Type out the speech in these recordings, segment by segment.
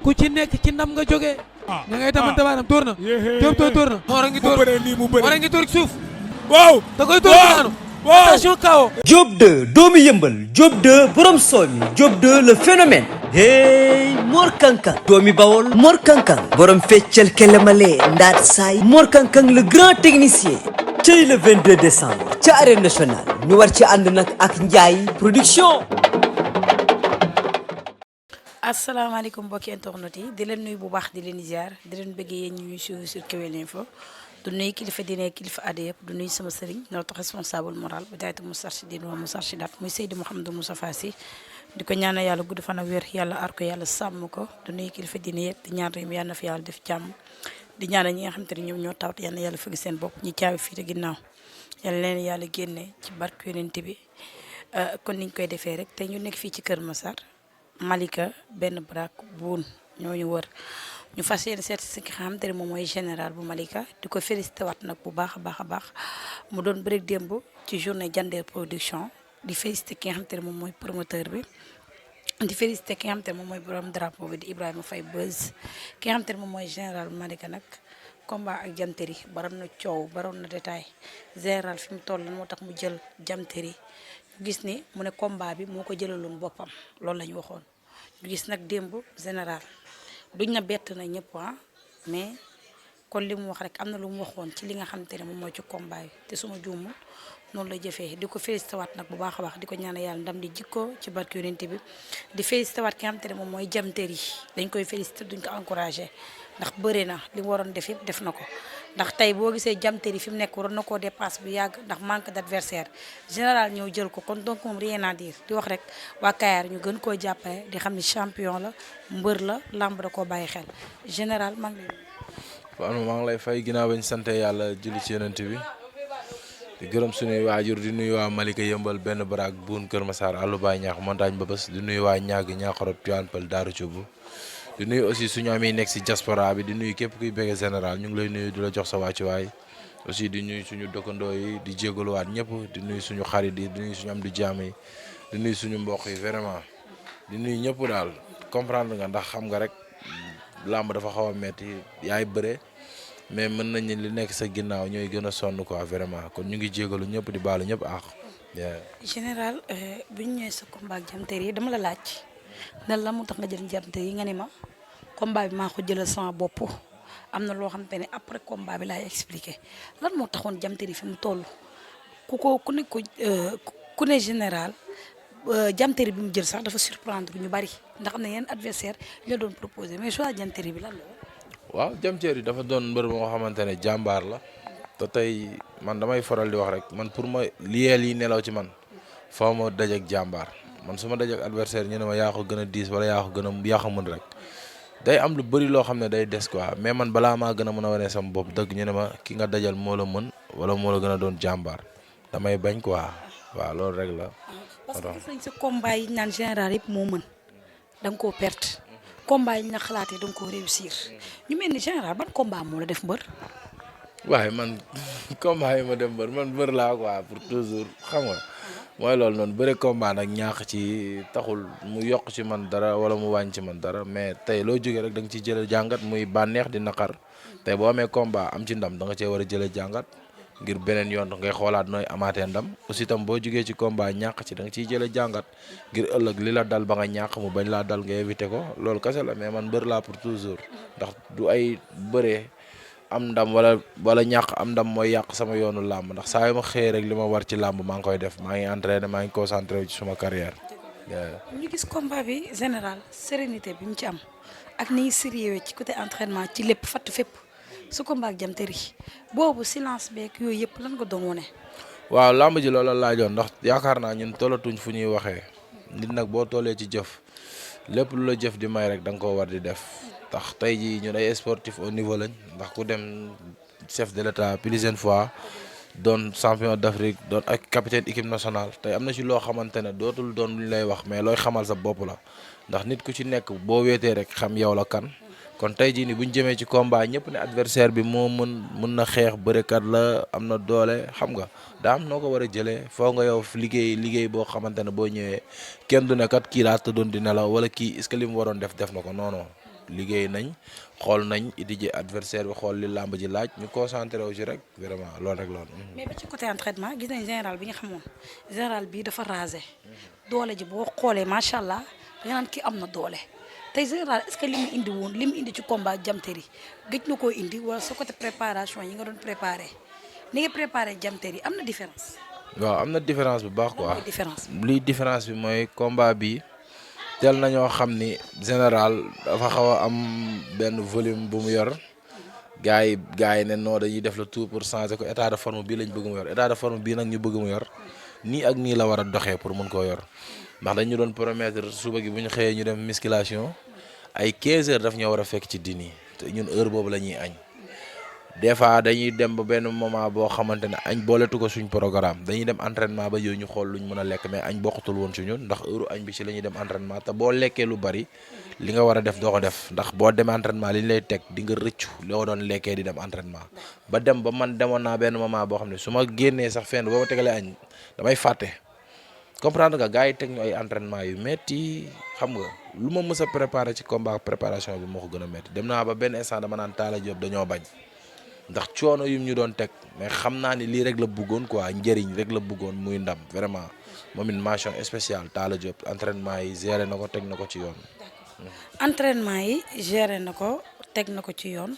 ku ci nekk ci ndam nga jógee. ña ngay tamante baaraam tóor na. Diop tóor na. Mor a ngi tóor Mor a ngi tóor ci suuf. waaw da koy tóor daanu. attention kawo. Diop 2 doomu yëmbal Diop 2 borom soomi Diop 2 le phénomène. hey Mor Kankang doomi Bawol Mor Kankang borom feccal kelemale ndaat saay Mor Kankang le grand technicien. tey le 22 décembre ca arène nationale ñu war ci ànd nag ak Ndiaye production. asalaamaaleykum mbokki internet yi di leen nuyu bu baax di leen ziar di leen bëggee yéen ñuy suivre sur Kewel Info du nuyu kilifa diine kilifa aada yëpp du nuyu sama sëriñ notre responsable moral bu daaytu Moustarchidine wa Moustarchidaat muy Seydi Mouhamadou Moustapha Sy di ko ñaanal yàlla gudd fan ak wér yàlla aar ko yàlla sàmm ko du nuyu kilifa diine yëpp di ñaan réew mi yàlla na fi yàlla def jàmm di ñaanal ñi nga xam te ne ñoom ñoo tawat yàlla na yàlla fëgg seen bopp ñi caawi fii te ginnaaw yàlla leen yàlla génne ci barke yonent bi kon niñ koy defee rek te ñu nekk fii ci Kër Massar Malika benn brak buun ñooñu wër ñu fas yéene seet si ki nga xamante ne moom mooy général bu Malika di ko félicité waat nag bu baax a baax mu doon bëri démb ci journée Diender production di félicité ki nga xamante ne moom mooy promoteur bi di félicité ki nga xamante ne moom mooy borom drapeau bi di Ibrahima Faye Beuz ki nga xamante ne moom mooy général bu Malika nag combat ak jamteri baroon na coow baroon na détail général fi mu toll lan moo tax mu jël jamteri gis ni mu ne combat bi moo ko jëlaloon boppam loolu la ñu waxoon ñu gis nag démb général duñ na bett na ñëpp mais kon li mu wax rek am na lu mu waxoon ci li nga xamante ne moom mooy ci combat bi te suma juumul noonu la jëfee di ko félicité waat nag bu baax a baax di ko ñaanal yàlla ndam di jikko ci barke yonent bi di félicité waat ki nga xamante ne moom mooy jamteer yi dañ koy félicité duñ ko encouragé ndax bëre na li mu waroon def yëpp def na ko ndax tey boo gisee jamteer yi fi mu nekk waroon na koo dépasse bu yàgg ndax manque d' adversaire général ñëw jël ko kon donc moom rien à dire di wax rek waa Kayar ñu gën koo jàppale di xam ni champion la mbër la lamb da koo bàyyi xel général maa ngi lay. waaw maa ngi lay fay ginnaaw bañ sant yàlla julli ci yonent bi di gërëm suñuy waajur di nuyu waa Malika yëmbal benn baraak buun Kër Massar àllu baay ñaax montagne ba bés di nuyu waa ñaag ñaaxarot Tivaouane Peulh Daaru Cubb di nuyu aussi suñu am yi nekk si diaspora bi di nuyu képp kuy bëggee général ñu ngi lay nuyu di la jox sa wàccuwaay aussi di nuyu suñu dëkkandoo yi di jégaluwaat ñëpp di nuyu suñu xarit yi di nuyu suñu am di jaam yi di nuyu suñu mbokk yi vraiment di nuyu ñëpp daal comprendre nga ndax xam nga rek làmb dafa xaw a metti yaay bëre mais mën nañu li nekk sa ginnaaw ñooy gën a sonn quoi vraiment kon ñu ngi jégalu ñëpp di baalu ñëpp àq. général bu ñu ñëwee sa combat ak jamteer yi dama la laaj nan la mu tax nga jël jamteer yi nga ne ma combat bi maa ko jëlal sama bopp am na loo xamante ne après combat bi laay expliqué lan moo taxoon jamteer yi fi mu toll ku ne général jamteer bi mu jël sax dafa surprendre ñu bari ndax am na yenn adversaire la doon proposé mais choix jamteer bi lan la. waaw jamteer yi dafa doon mbër moo xamante ne jàmbaar la te tey man damay faral di wax rek man pour ma liyeel yi nelaw ci man faaw ma dajeek jàmbaar man su ma dajeek adversaire ñu ne ma yaa ko gën a diis wala yaa ko mën rek day am lu bëri loo xam ne day des quoi mais man balaa maa gën a mën a wane sama bopp dëgg ñu ne ma ki nga dajal moo la mën wala moo la gën a doon jàmbaar damay bañ quoi waaw loolu rek la. parce que gis nañ sa combat yi naan général yëpp moo mën da nga koo perte combat yi ñu la xalaatee da nga koo réussir ñu mel ni général ban combat moo la def mbër. waaye man combat yi ma dem man mbër laa quoi pour toujours xam nga mooy loolu noonu bëre combat nag ñaax ci taxul mu yokk ci man dara wala mu wàññi ci man dara mais tey loo jógee rek da nga ciy jëlee jàngat muy bànneex di naqar tey boo amee combat am ci ndam da nga cee war a jëlee jàngat ngir beneen yoon ngay xoolaat nooy amaatee ndam aussi tam boo jógee ci combat ñàkk ci da nga ciy jëlee jàngat ngir ëllëg li la dal ba nga ñàkk mu bañ laa dal nga éviter ko loolu kese la mais man mbër laa pour toujours ndax du ay bëree am ndam wala ñàkk am ndam mooy yàq sama yoonu làmb ndax saa yu ma xëyee rek li ma war ci làmb maa ngi koy def maa ngi entraîné maa ngi concentré ci suma carrière. ñu gis combat bi général sérénité bi mu ci am ak ni sérieux ci côté entraînement ci lépp fatt fépp su combat ak jamteer yi boobu silence beeg yooyu yëpp lan nga doon wone. waaw làmb ji loolu la laajoon ndax yaakaar naa ñun tollatuñ fu ñuy waxee nit nag boo tollee ci jëf lépp lu la jëf di may rek da nga koo war di def. tax tey jii ñun ay sportif au niveau lañ ndax ku dem chef de l'état plusieurs fois doon champion d'Afrique doon ak capitaine équipe nationale tey am na ci loo xamante ne dootul doon lu ñu lay wax mais looy xamal sa bopp la ndax nit ku ci nekk boo weetee rek xam yow la kan kon tey jii ni bu ñu jëmee ci combat ñëpp ne adversaire bi moo mën na xeex bërekat la am na doole xam nga daa am noo ko war a jëlee foo nga yow liggéey boo xamante ne boo ñëwee kenn du ne kat kii laa tëddoon di nelaw wala kii est-ce que li mu waroon def na ko non non liggéey nañ xool nañ étudier adversaire bi xool li làmb ji laaj ñu concentré wu ci rek vraiment loolu rek loolu. mais ba ci côté entraînement gis nañ général bi nga xamoon général bii dafa rasé doole ji boo xoolee macha allah da nga naan kii am na doole tey général est-ce que li mu indi woon li mu indi ci combat jamteer yi gëj na koo indi wala sa côté préparation yi nga doon préparé ni nga préparé jamteer yi am na différence. waaw am na différence bu baax quoi. différence lii différence bi mooy combat bi teel nañoo xam ni général dafa xaw a am benn volume bu mu yor gars yi ne non dañuy def le tout pour changer ko état de forme bii lañ bëgg mu yor état de forme bii nag ñu bëgg mu yor nii ak nii la war a doxee pour mun koo yor ndax dañu doon promettre suba gi bu ñu xëyee ñu dem musculation ay 15 heures daf ñoo war a fekk ci dini te ñun heure boobu la ñuy añ. des fois dañuy dem ba benn moment boo xamante ne añ booletu ko suñ programme dañuy dem entraînement ba yooyu ñu xool luñ mën a lekk mais añ bokkutul woon si ñun ndax heure añ bi ci la ñuy dem entraînement te boo lekkee lu bari li nga war a def doo ko def ndax boo demee entraînement li ñu lay teg di nga rëccu loo doon lekkee di dem entraînement ba dem ba man demoon naa benn moment boo xam ne su ma génnee sax fenn boo ma tegalee añ damay fàtte comprendre nga gars yi teg ñu ay entraînement yu metti xam nga lu ma mës a préparé ci combat préparation bi moo ko gën a metti dem naa ba benn instant dama naan Talla Diop dañoo bañ ndax coono yum ñu doon teg mais xam naa ni lii rek la bëggoon quoi njëriñ rek la bëggoon muy ndam vraiment moom it mention spéciale Talla Diop entraînement yi géré na ko teg na ko ci yoon. entraînement yi géré na ko teg na ko ci yoon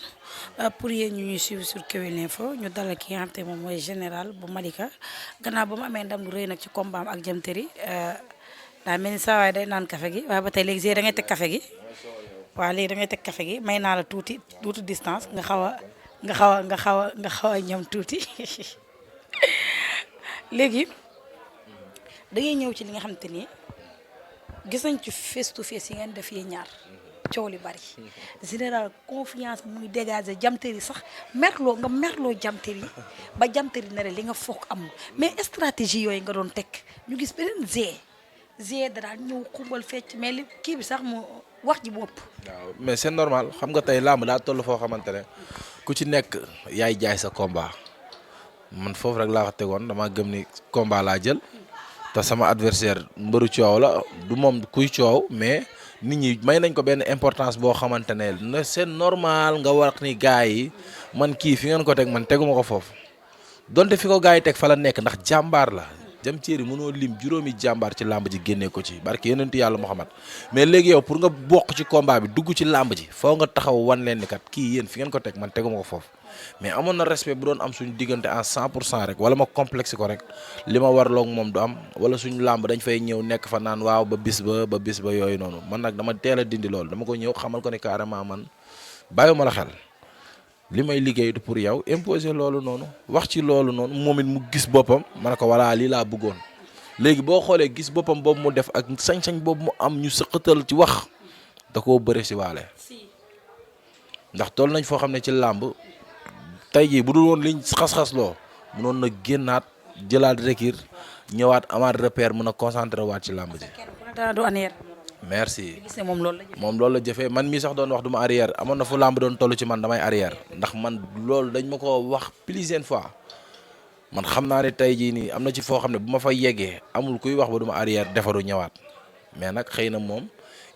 pour yéen ñu ñuy suivre sur Kewel Info ñu dalal ki nga xam te moom mooy général bu Malika gannaaw ba mu amee ndam lu rëy nag ci combat am ak jamteri daa mel ni saa waay day naan café gi waaye ba tey léegi da ngay teg café gi waaw léegi da ngay teg café gi may naa la tuuti distance nga xaw a ñam tuuti léegi da ngay ñëw ci li nga xam te ni gis nañ ci face to face yi ngeen def yee ñaar coow li bari général confiance muy dégager jamteer yi sax merloo jamteer yi ba jamteer yi ne li nga foog amul mais stratégie yooyu nga doon teg ñu gis beneen g da daal ñëw xumbal fecc mais li kii bi sax mu wax ji bopp. waaw mais c'est normal xam nga tey làmb daa toll foo xamante ne ku ci nekk yaay jaay sa combat man foofu rek laa ko tegoon dama gëm ni combat laa jël te sama adversaire mbëru coow la du moom kuy coow mais nit ñi may nañ ko benn importance boo xamante ne c'est normal nga wax ni gars yi man kii fi ngeen ko teg man teguma ko foofu donte fi ko gars yi teg fa la nekk ndax jàmbaar la. jam ceeri mënoo lim juróomi jàmbaar ci làmb ji génnee ko ci barke yonent yàlla Muhammad mais léegi yow pour nga bokk ci combat bi dugg ci làmb ji foo nga taxaw wan leen ni kat kii yéen fi ngeen ko teg man teguma ko foofu mais amoon na respect bu doon am suñu diggante en 100% rek wala ma complexe ko rek li ma warloog moom du am wala suñu làmb dañ fay ñëw nekk fa naan waaw ba bis ba yooyu noonu man nag dama teel a dindi loolu dama ko ñëw xamal ko ni carrément man bàyyiwuma la xel li may liggéey du pour yow imposer loolu noonu wax ci loolu noonu moom it mu gis boppam ma ne ko voilà lii laa bëggoon léegi boo xoolee gis boppam boobu mu def ak sañ-sañ boobu mu am ñu sëqatal ci wax da koo bëre si waale ndax toll nañ foo xam ne ci làmb tey jii bu dul woon liñ xas-xas loo mënoon na génnaat jëlaat rekir ñëwaat amaat repère mën a concentré waat ci làmb ji. merci moom loolu la jëfee man mii sax doon wax du ma arrière amoon na fu làmb doon toll ci man damay arrière ndax man loolu dañ ma ko wax plusieurs fois man xam naa ne tey jii nii am na ci foo xam ne bu ma fa yeggee amul kuy wax ba du ma arrière defaru ñëwaat mais nag xëy na moom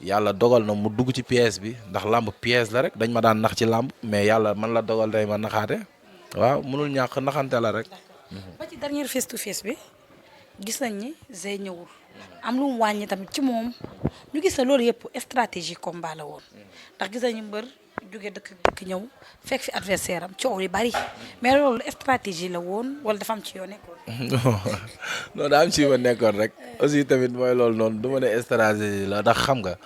yàlla dogal na mu dugg ci pièce bi ndax làmb pièce la rek dañ ma daan nax ci làmb mais yàlla man la dogal day ma naxaate waaw mënul ñàkk naxante la rek. ba ci dernier face to face bi gis nañ ni Zey ñëwul. am lu mu wàññi tamit ci moom ñu gis ne loolu yëpp stratégie combat la woon ndax gis nañu mbër jóge dëkk ñëw fekk fi adversaire am coow li bari mais loolu stratégie la woon wala dafa am ci yoo nekkoon. non daa am ci ma nekkoon rek aussi tamit mooy loolu noonu du ma ne stratégie la ndax xam nga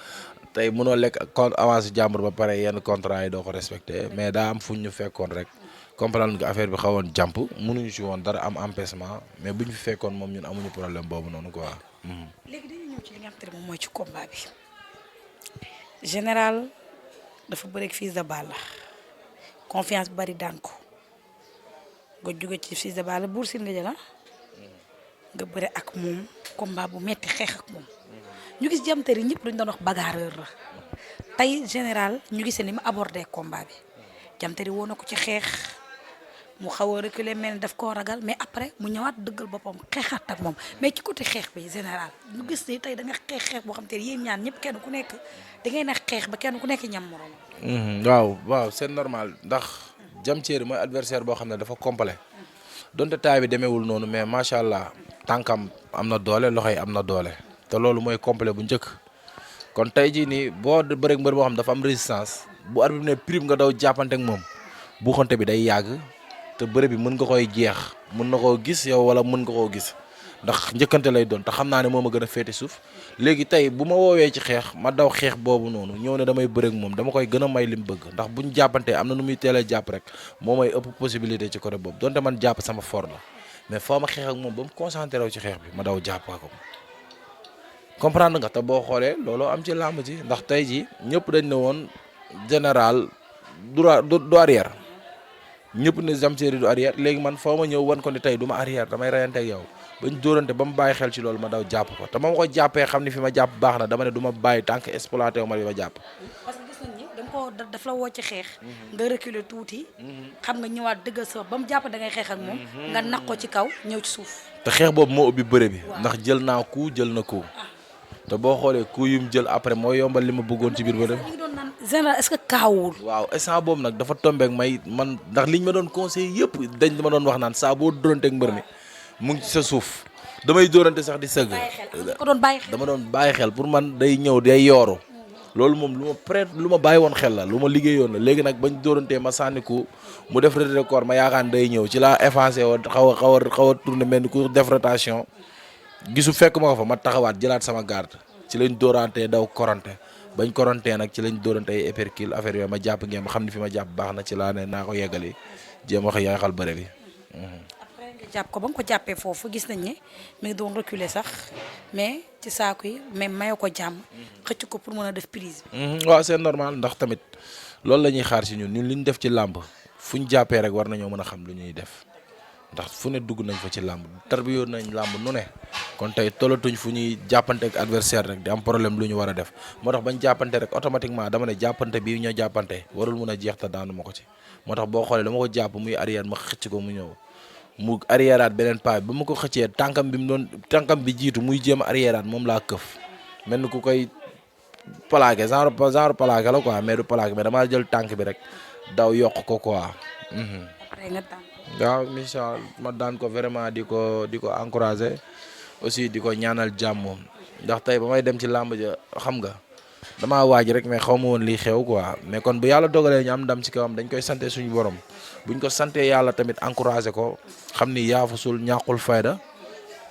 tey mënoo lekk avance jàmbur ba pare yenn contrat yi doo ko respecté mais daa am fu ñu fekkoon rek comprendre nga affaire bi xawoon jàmp mënuñu ci woon dara am empêchement mais bu ñu fi fekkoon moom ñun amuñu problème boobu noonu quoi. léegi dañuy ñëw ci li nga xam te ne moom mooy ci combat bi général dafa bëreeg Fils de Balla confiance bu bari daan ko nga jóge ci Fils de Balla Bour Sine nga jëla nga bëre ak moom combat bu metti xeex ak moom ñu gis jamteer yi ñëpp dañu doon wax bagarreur la tey général ñu gisee ni mu abordé combat bi jamteer yi woo na ko ci xeex mu xaw a reculer mel ni daf koo ragal mais après mu ñëwaat dëggal boppam xeexaat ak moom mais ci côté xeex bi général ñu gis ni tey da nga xeex boo xam te ne yéen ñaan ñëpp kenn ku nekk da ngay na xeex ba kenn ku nekk ñam morom. waaw c'est normal ndax Diam Terry mooy adversaire boo xam ne dafa complet donte taay bi demeewul noonu mais macha allah tànkam am na doole loxo yi am na doole te loolu mooy complet bu njëkk kon tey jii nii boo bëreeg mbër boo xam dafa am résistance bu arbitre bi ne prime nga daw jàppante ak moom buuxante bi day yàgg te bëre bi mën nga koy jeex mën na koo gis yow wala mën nga koo gis ndax njëkkante lay doon te xam naa ne moo ma gën a féete suuf léegi tey bu ma woowee ci xeex ma daw xeex boobu noonu ñëw ne damay bëreeg moom dama koy gën a may lim bëgg ndax buñ jàppantee am na nu muy teelee jàpp rek moo may ëpp possibilité ci côté boobu donte man jàpp sama fort la mais foo ma xeex ak moom ba mu concentré wu ci xeex bi ma daw jàpp ko comprendre nga te boo xoolee looloo am ci làmb ji ndax tey ji ñëpp dañ ne woon général du arrière ñëpp ne Diam Terry du arrière léegi man foo ma ñëw wan ko ni tey du ma arrière damay rayante ak yow bañ dóorante ba mu bàyyi xel ci loolu ma daw jàpp ko te ma ko jàppee xam ni fi ma jàpp baax na dama ne du ma bàyyi tant que exploité wu ma li ma jàpp. parce que gis nañ ni daf la woo ci xeex. nga reculer tuuti. xam nga ñëwaat dëggal sa ba mu jàpp da ngay xeex ak moom. nga naq ko ci kaw ñëw ci suuf. te xeex boobu moo ubbi bëre bi. ndax jël naa coup jël na coup. te boo xoolee coup yu mu jël après moo yombal li ma bëggoon ci biir bëre. général est-ce que kaawul. waaw instant boobu nag dafa tombeek may man ndax liñ ma doon conseil yëpp dañ ma doon wax naan saa boo dóoranteeg mbër mi mu ngi ci sa suuf damay dóorante sax di sëgg. dama doon bàyyi xel pour man day ñëw day yooru loolu moom lu ma bàyyi woon xel la lu ma liggéeyoon la léegi nag bañ dóorantee ma sànni ko mu def record ma yaakaar ne day ñëw ci laa effacé woon xaw a tourné mel ni ku def rotation gisu fekk ma ko fa ma taxawaat jëlaat sama garde ci lañ dóorantee daw korante bañ korantee nag ci lañ dóorante ay épercule affaire yooyu ma jàpp ngeen ma xam ne fi ma jàpp baax na ci laa ne naa ko yeggali jéem wax yaxal bëre bi. après nga jàpp ko ba nga ko jàppee foofu gis nañ ne mi ngi doon reculer sax mais ci saako yi mais mayoo ko jàmm xëcc ko pour mën a def prise bi. waaw c'est normal ndax tamit loolu la ñuy xaar si ñun li ñu def ci làmb fu ñu jàppee rek war nañoo mën a xam lu ñuy def ndax fu ne dugg nañ fa ci làmb tarbiyoon nañ làmb nu ne kon tey tollatuñ fu ñuy jàppante ak adversaire rek di am problème lu ñu war a def moo tax bañ jàppante rek automatiquement dama ne jàppante bii ñoo jàppante warul mun a jeex te daanu ma ko ci moo tax boo xoolee dama ko jàpp muy arrière ma xëcc ko mu ñëw mu arrièreaat beneen pas bi ba ma ko xëccee tànkam bi jiitu muy jéem a arrièreaat moom laa këf mel ni ku koy plaqué genre plaqué la quoi mais du plaqué mais damaa jël tànk bi rek daw yokk ko quoi. après nga tànk. waaw Michel ma daan ko vraiment di ko encourager aussi di ko ñaanal jàmm ndax tey ba may dem ci làmb ja xam nga damaa waaj rek mais xaw ma woon lii xew quoi mais kon bu yàlla dogalee ñu am ndam ci kawam dañ koy sante suñu borom buñ ko sante yàlla tamit encourager ko xam ni yaafusul ñàkkul fayda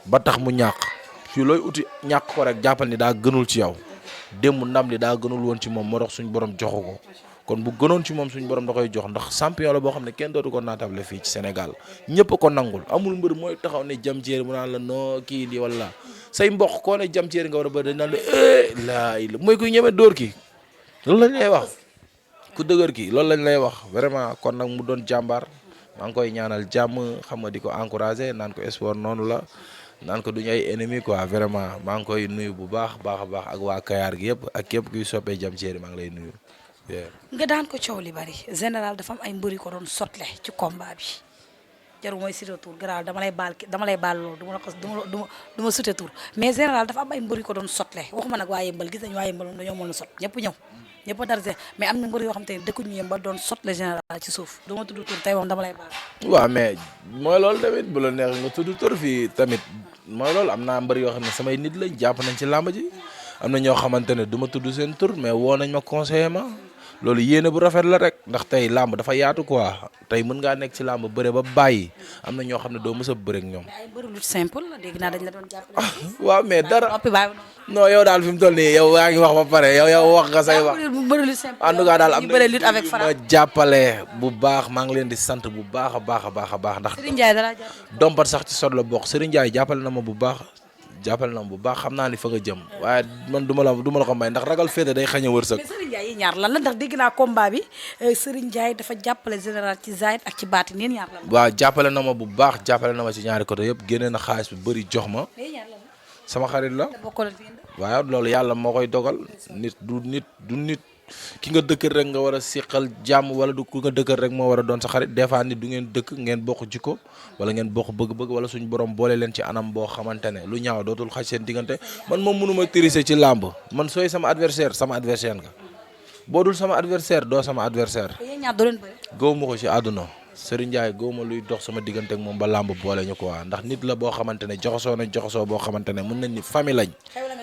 ba tax mu ñàkk fii looy uti ñàkk ko rek jàppal ni daa gënul ci yow démb ndam li daa gënul woon ci moom moo tax suñu borom joxu ko kon bu gënoon ci moom suñu borom da koy jox ndax champion la boo xam ne kenn dootu ko naatable fii ci Sénégal ñëpp ko nangul amul mbër mooy taxaw ne Diam Terry mu naan la noo kii lii wala say mbokk koo ne Diam Terry nga war a bëri dañ naan la laay mooy kuy ñeme dóor kii loolu lañ lay wax ku dëgër kii loolu lañ lay wax vraiment kon nag mu doon jàmbaar maa ngi koy ñaanal jàmm xam nga di ko encourager naan ko sport noonu la naan ko duñu ay ennemi quoi vraiment maa ngi koy nuyu bu baax a baax ak waa Kayar gi yëpp ak képp kuy soppee Diam Terry maa ngi lay nuyu. nga daan ko coow li bari général dafa am ay mbëri ko doon sotle ci combat bi jaru mooy cité tour garaaw dama lay baal loolu du ma cité tour mais général dafa am ay mbëri ko doon sotle waxuma nag waa Yëmbal gis nañu waa Yëmbal moom dañoo mën a sot ñëpp ñëw ñëpp a dara mais am na mbëri yoo xam te ne dëkkuñu Yëmbal doon sotle général ci suuf du ma tudd tur tey moom dama lay baal. waaw mais mooy loolu tamit bu la neex nga tudd tur fii tamit mooy loolu am naa mbëri yoo xam ne samay nit lañ jàpp nañ ci làmb ji am na ñoo xamante ne du ma tudd seen tur mais woo nañ ma conseiller ma loolu yéene bu rafet la rek ndax tey làmb dafa yaatu quoi tey mën ngaa nekk ci làmb bëre ba bàyyi am na ñoo xam ne doo mës a bëre ak ñoom. ay bëri lu simple la dégg naa dañ la doon jàppale. waaw mais dara non yow daal fi mu toll nii yow yaa ngi wax ba pare yow wax nga say wax. en tout cas daal am na ma jàppale bu baax maa ngi leen di sant bu baax a baax ndax. Serigne Ndiaye dara jàppale. dompat sax ci sot la bokk Serigne Ndiaye jàppale na ma bu baax. xam naa ni fa nga jëm waaye man du ma la ko may ndax ragal féete day xañ a wërsëg. mais Serigne Ndiaye yi ñaar lan la ndax dégg naa combat bi Serigne Ndiaye dafa jàppale général ci zaahir ak ci baatin yéen ñaar lan la. waaw jàppale na ma bu baax jàppale na ma ci ñaari côté yëpp génne na xaalis bu bëri jox ma. sama xarit la. waaye loolu yàlla moo koy dogal nit ki nga dëkkal rek nga war a siqal jàmm wala du ku nga dëkkal rek moo war a doon sa xarit des fois nit du ngeen dëkk ngeen bokk jikko wala ngeen bokk bëgg-bëgg wala suñu borom boole leen ci anam boo xamante ne lu ñaaw dootul xaj seen diggante man moom mënuma tricher ci làmb man sooy sama adversaire nga boo dul sama adversaire doo sama adversaire gëw ma ko ci àdduna Serigne Ndiaye gëw ma luy dox sama diggante ak moom ba làmb boole ñu ko waa ndax nit la boo xamante ne joxosoo nañ joxosoo boo xamante ne mën nañ ni famille lañ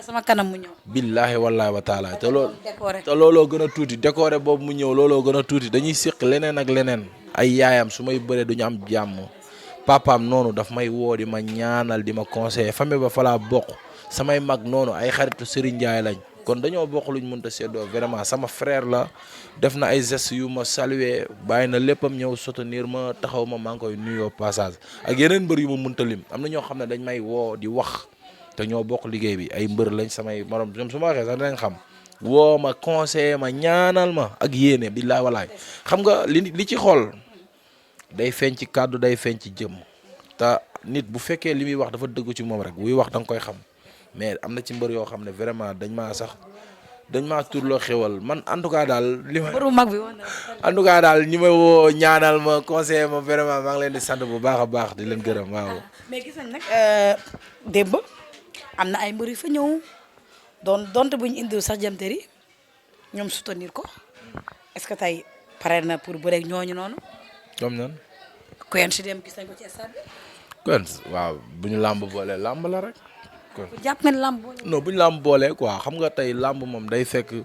sama kanam mu ñëw. billaahi wallaahi wa taala te looloo gën a tuuti décoré boobu mu ñëw looloo gën a tuuti dañuy séq leneen ak leneen ay yaayam su may bëree duñu am jàmm papaam noonu daf may woo di ma ñaanal di ma conseiller famille ba fa laa bokk samay mag noonu ay xaritu Serigne Ndiaye lañ kon dañoo bokk luñ mënta séddoo vraiment sama frère la def na ay gestes yu ma saluer bàyyi na léppam ñëw soutenir ma taxaw ma maa ngi koy nuyoo passage ak yeneen mbër yu ma mënta lim am na ñoo xam ne dañ may woo di wax te ñoo bokk liggéey bi ay mbër lañ samay morom ñoom su ma waxee sax dinañ xam woo ma conseiller ma ñaanal ma ak yéene billaay walaay xam nga li ci xool day feeñ ci kàddu day feeñ ci jëmm te nit bu fekkee li muy wax dafa dëgg ci moom rek buy wax da nga koy xam mais am na ci mbër yoo xam ne vraiment dañ maa turloo xewal man en tout cas daal li ma en tout cas daal ñi may woo ñaanal ma conseiller ma vraiment maa ngi leen di sant bu baax a baax di leen gërëm waaw. mais gis nañ nag démb am na ay mbër yu fa ñëw donte bu ñu indiw sax jamteri ñoom soutenir ko est-ce que tey pare na pour bëreeg ñooñu noonu. comme nan. Quench si dem gis nañ ko ci stade bi. Quench waaw bu ñu làmb boole làmb la rek. jàpp ngeen làmb boole. non bu ñu làmb boolee quoi xam nga tey làmb moom day fekk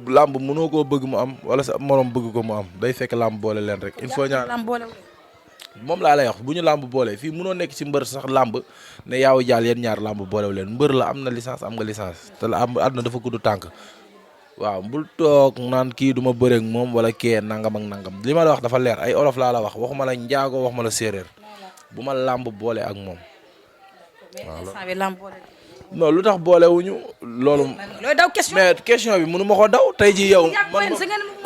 làmb mënoo koo bëgg mu am wala sa morom bëgg ko mu am day fekk làmb boole leen rek. il faut ñaan làmb boole moom laa lay wax bu ñu làmb boolee fii mënoo nekk ci mbër sax làmb ne yaaw jaal yéen ñaar làmb boolewu leen mbër la am na licence am nga licence te la am àdduna dafa gudd tànk waaw bul toog naan kii du ma bëreeg moom wala kee nangam ak nangam li ma la wax dafa leer ay olof laa la wax waxuma la njaago waxuma la séeréer bu ma làmb boole ak moom. non lu tax boolewuñu loolu. looy daw question mais question bi mënu ma ko daw tey ji yow.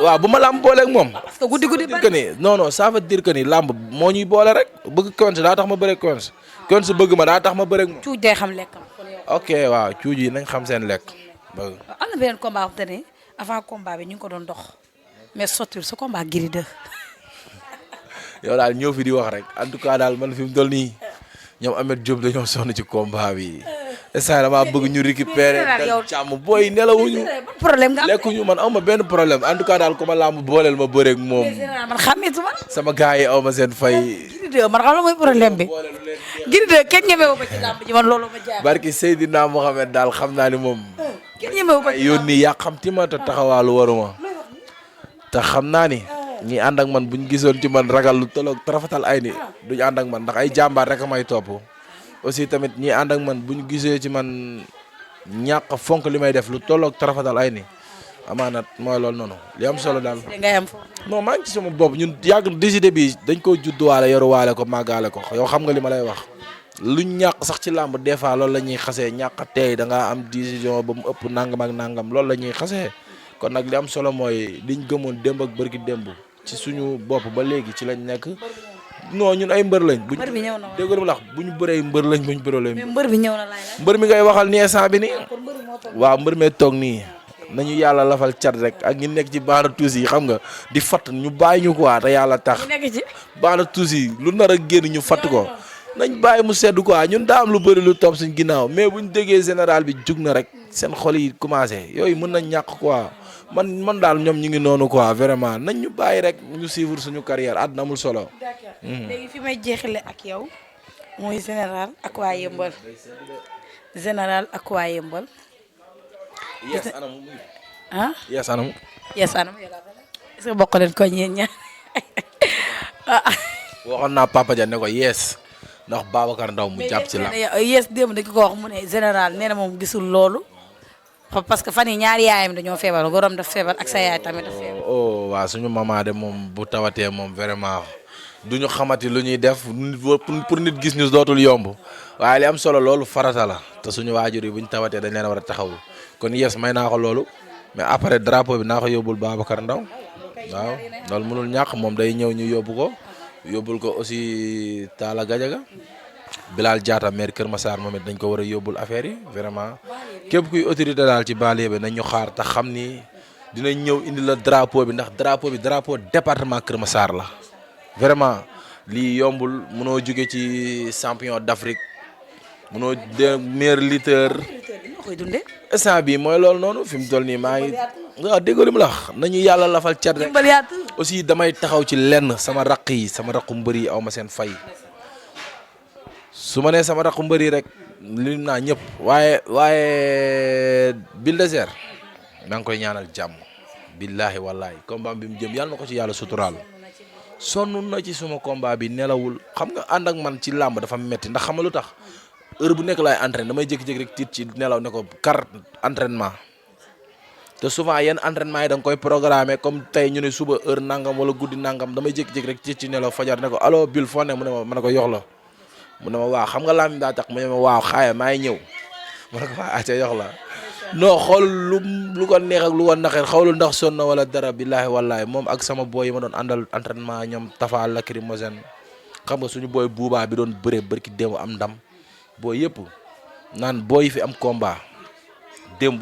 waaw bu ma làmb booleeg moom. parce que guddi bari ni non ça veut dire que ni làmb moo ñuy boole rek bëgg Quench daa tax ma bëreeg Quench bëgg ma daa tax ma bëreeg moom. cuuj day xam lekkam. ok waaw cuuj yi nañ xam seen lekk. am na beneen combat bu te ne avant combat bi ñu ngi ko doon dox mais sottil sa combat Gris 2. yow daal ñëw fi di wax rek en tout cas daal man fi mu toll nii ñoom Ameth Diop dañoo sonn ci combat bi instant damaa bëgg ñu récupérer dal càmm booy nelawuñu problème nga lekkuñu man aw ma benn problème en tout cas daal ku ma làmb booleel ma bëreeg moom man xàmmeetuma sama gars yi aw ma seen fay. Gris 2 man xam la mooy problème bi Gris 2 kenn ñemewu ko ci làmb ji man loolu ma jaar barki Seydina Mohamed daal xam naa ni moom kenn ñemewu ko ci yónni yaa xam ti ma te taxawaalu waruma te xam naa ni ñi ànd ak man buñ gisoon ci man ragal lu tolloog tarafatal ay ni duñ ànd ak man ndax ay jàmbaar rek a may topp aussi tamit ñi ànd ak man buñ gisee ci man ñàkk fonk li may def lu tolloog tarafatal ay ni amaana mooy loolu noonu li am solo daal. non maa ngi ci sama bopp ñun yàgg décidé bi dañ koo judduwaale yoruwaale ko màggaale ko yow xam nga li ma lay wax luñ ñàkk sax ci làmb des fois loolu la ñuy xasee ñàkk tey da ngaa am décision ba mu ëpp nangam ak nangam loolu la ñuy xasee kon nag li am solo mooy liñ gëmoon démb ak bërki démb ci suñu bopp ba léegi ci lañ nekk non ñun ay mbër lañ. mbër bi ñëw na dégg nga la bu ñu bëree mbër lañ bu ñu bëree lañ. mais mbër bi ñëw na laay la. mbër mi ngay waxal ni instant bi nii. waaw mbër mee toog nii nañu yàlla lafal cat rek ak ñu nekk ci baana tuus yi xam nga di fatt ñu bàyyi ñu quoi te yàlla tax. baana tuus yi lu nar a génn ñu fatt ko nañ bàyyi mu sedd quoi ñun daa am lu bëri lu topp suñ ginnaaw mais buñ déggee général bi jug na rek seen xol yi commencé yooyu mën nañ ñàkk quoi. man daal ñoom ñu ngi noonu quoi vraiment nañ ñu bàyyi rek ñu suivre suñu carrière àdduna amul solo. d'accord léegi fi may jeexale ak yow mooy général ak waa Yëmbal général ak waa Yëmbal. yes anam ah yes anam. yes anam est-ce que bokk leen ko ñeen ñaar. waxoon naa Papa Dia ne ko yes ndax Babacar Ndaw mu jàpp ci la. yes démb dañ ko wax mu ne général nee na moom gisul loolu. parce que fan yii ñaari yaayam dañoo feebar gorom daf feebar ak sa yaay tamit daf feebar. oh waaw suñu maman de moom bu tawatee moom vraiment duñu xamati lu ñuy def pour nit gis ñu dootul yomb waaye li am solo loolu farata la te suñu waajur yi buñ tawatee dañ leen war a taxaw kon yes may naa ko loolu mais après drapeau bi naa ko yóbbul Babacar Ndaw waaw loolu mënul ñàkk moom day ñëw ñu yóbbu ko yóbbul ko aussi Talla Gadiaga Bilal Diatta maire Kër Massar moom it dañ ko war a yóbbul affaire yi vraiment képp kuy autorité daal ci banlieue bi nañ ñu xaar te xam ni dinañ ñëw indi la drapeau bi ndax drapeau département Kër Massar la vraiment lii yombul mënoo jóge ci champion d'Afrique mënoo de meilleur lutteur instant bi mooy loolu noonu fi mu toll nii maa ngi waaw déggoo li mu la wax nañu yàlla lafal cat rek aussi damay taxaw ci lenn sama raqu mbër yi aw ma seen fay su ma nee sama raqu mbër yi rek lim naa ñëpp waaye Bulldozer maa ngi koy ñaanal jàmm billaahi wallaahi combat bi mu jëm yàlla na ko ci yàlla suturaal sonn na ci suma combat bi nelawul xam nga ànd ak man ci làmb dafa metti ndax xam nga lu tax heure bu nekk laay entraîné damay jékki-jékki rek tiit ci nelaw ne ko kar entraînement te souvent yenn entraînement yi da nga koy programmer comme tey ñu ne suba heure nangam wala guddi nangam damay jékki-jékki rek tiit ci nelaw fajar ne ko allo Bill foo ne mu ne ma ne ko yox la mu ne ma waaw xam nga làmb daa tax mu ne ma waaw xaaye maa ngi ñëw mu ne ko waaw acca yox la non xool lu ko neex ak lu ko naqar xawlu ndax sonn na wala dara billaahi wallaahi moom ak sama boy yi ma doon àndal entraînement ñoom Tafa Lacrymogène xam nga suñu boy buubaa bi doon bëree bërki démb am ndam booy yëpp naan booy fi am combat démb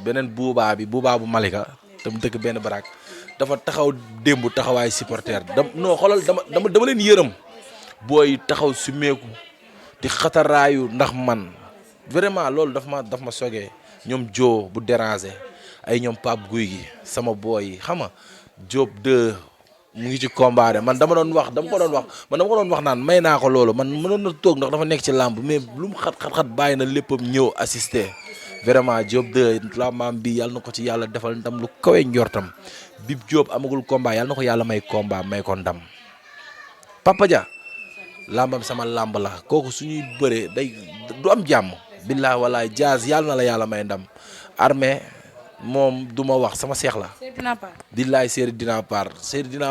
beneen buubaa bu Malika te mu dëkk benn baraak dafa taxaw démb taxawaay supporter non xoolal dama leen yërëm booy taxaw si meeku di xataraayu ndax man vraiment loolu daf ma sogee ñoom joo bu déranger ay ñoom Pape Guy gi sama booy yi xam nga Diop 2 mu ngi ci combat de man dama ko doon wax naan may naa ko loolu man mënoon na toog ndax dafa nekk ci làmb mais lu mu xat bàyyi na léppam ñëw assister vraiment Diop 2 la maam bi yàlla na ko ci yàlla defal ndam lu kawe njortam Bib Diop amagul combat yàlla na ko yàlla may combat may ko ndam Papa Dia làmbam sama làmb la kooku suñuy bëree day du am jàmm billahi wallahi Diaz yàlla na la yàlla may ndam Armée moom du ma wax sama seex la billahi Seydina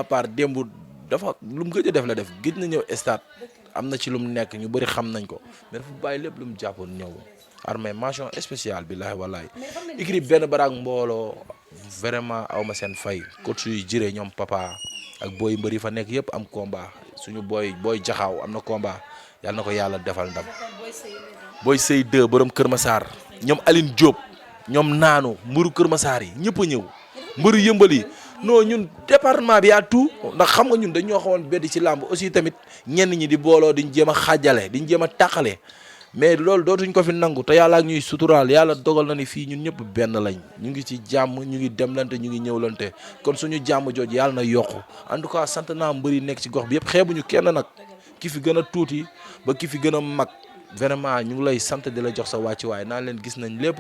Par démb dafa lu mu gëj a def la def gëj na ñëw stade am na ci lu mu nekk ñu bëri xam nañ ko mais dafa bàyyi lépp lu mu jàppoon ñëw Armée mention spéciale billahi wallahi écrit benn baraak mbooloo vraiment aw ma seen fay coach yu jiree ñoom papa ak booy mbëri fa nekk yëpp am combat suñu booy jaxaaw am na combat yàlla na ko yàlla defal ndam booy sëy 2 borom Kër Massar ñoom Aline Diop ñoom naanu mbëru Kër Massar yi ñëpp a ñëw mbëru yëmbal yi non ñun département bi yaa tout ndax xam nga ñun dañoo xawoon beddi ci làmb aussi tamit ñenn ñi di booloo diñ jéem a xaajale diñ jéem a tàqale mais loolu dootuñ ko fi nangu te yàlla ak ñuy suturaal yàlla dogal na ni fii ñun ñëpp benn lañ ñu ngi ci jàmm ñu ngi demlante ñu ngi ñëwlante kon suñu jàmm jooju yàlla na yokku en tout cas sant naa mbër yi nekk ci gox bi yëpp xeebuñu kenn nag ki fi gën a tuuti ba ki fi gën a mag vraiment ñu ngi lay sant di la jox sa wàccuwaay naa leen gis nañ lépp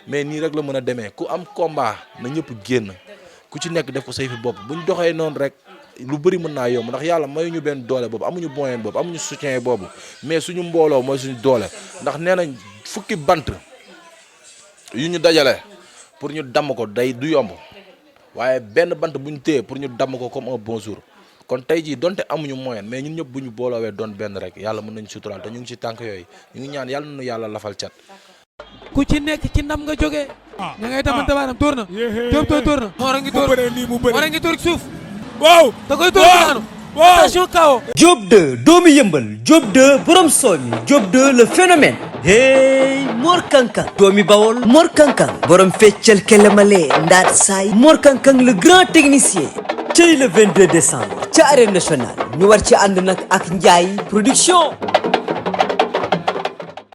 mais nii rek la mën a demee ku am combat na ñëpp génn ku ci nekk def ko say fi bopp buñ doxee noonu rek lu bëri mën naa yomb ndax yàlla mayuñu benn doole boobu amuñu moyen boobu amuñu soutien boobu mais suñu mbooloo mooy suñu doole ndax nee nañ fukki bant yu ñu dajale pour ñu damm ko day du yomb waaye benn bant bu ñu téye pour ñu damm ko comme un bon jour kon tey jii donte amuñu moyen mais ñun ñëpp bu ñu booloowee doon benn rek yàlla mën nañu suturaal te ñu ngi ci tànk yooyu ñu ngi ñaan yàlla nañu yàlla lafal cat. ku ci nekk ci ndam nga jógee. ña ngay tamante baaraam tóor na. Diop tóor na. Mor a ngi tóor suuf. waaw da koy tóor daanu. attention kawo. Diop 2 doomu yëmbal Diop 2 borom soomi Diop 2 le phénomène. hey Mor Kankang doomi Bawol Mor Kankang borom feccal kelemale ndaat saay Mor Kankang le grand technicien. cey le 22 décembre ca arène nationale ñu war ci ànd nag ak Ndiaye production.